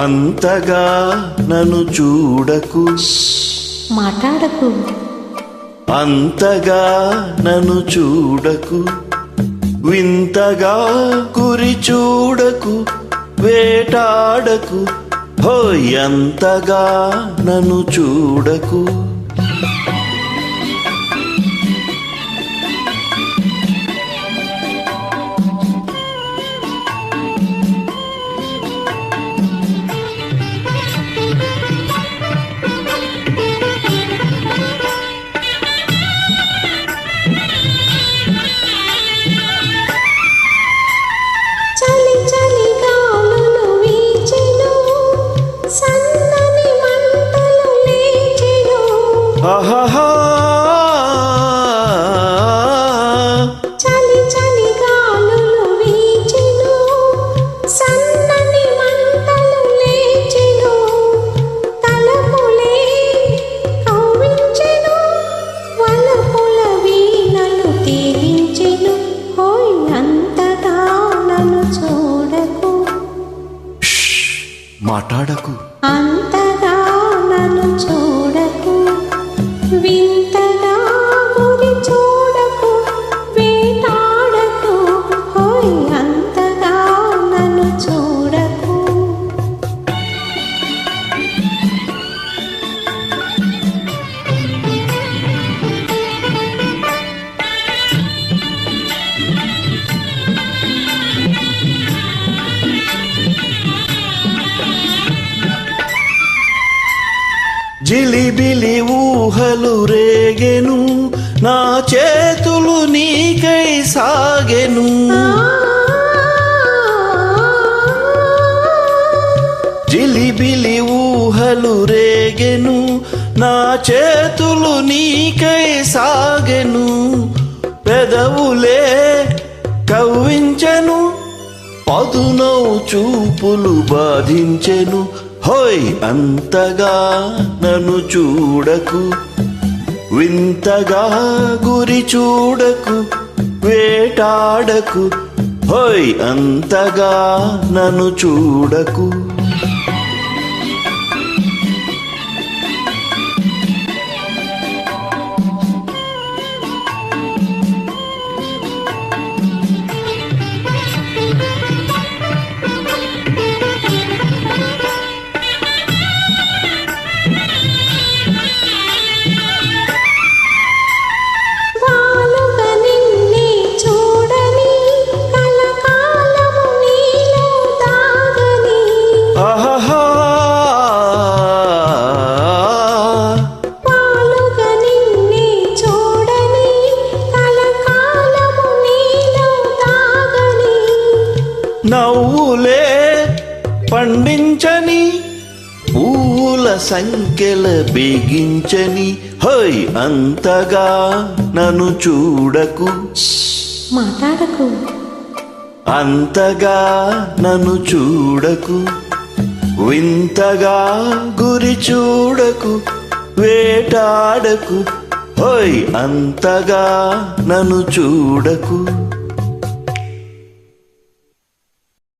అంతగా నన్ను చూడకు, మాట్లాడకు. అంతగా నన్ను చూడకు, వింతగా గురి చూడకు, వేటాడకు. హోయ్ అంతగా నన్ను చూడకు. ఆహాహా చలి చలి గాలులు వీచెను, సన్నని మంటలు లేచెను, తలపులే కవ్వించెను, వలపుల వీణలు తేలించెను. హోయ్ అంతగా నన్ను చూడకు, మాట్లాడకు. అంతగా నన్ను చూడకు, వింతగా గురి చూడకు, వేటాడకు. హోయ్ అంతగా నన్ను చూడకు. జిలిబిలి ఊహలు రేగెను, నా చేతులు నీకై సాగెను. జిలిబిలి ఊహలు రేగెను, నా చేతులు నీకై సాగెను, పెదవులే కవ్వించెను, పదునౌ చూపులు బాధించెను. హోయ్ అంతగా నన్ను చూడకు, వింతగా గురి చూడకు, వేటాడకు. హోయ్ అంతగా నన్ను చూడకు. నవ్వులే పండించని, పూల సంఖ్యల బిగించని. హోయ్ అంతగా నన్ను చూడకు, మాట్లాడకు. అంతగా నన్ను చూడకు, వింతగా గురి చూడకు, వేటాడకు. హోయ్ అంతగా నన్ను చూడకు.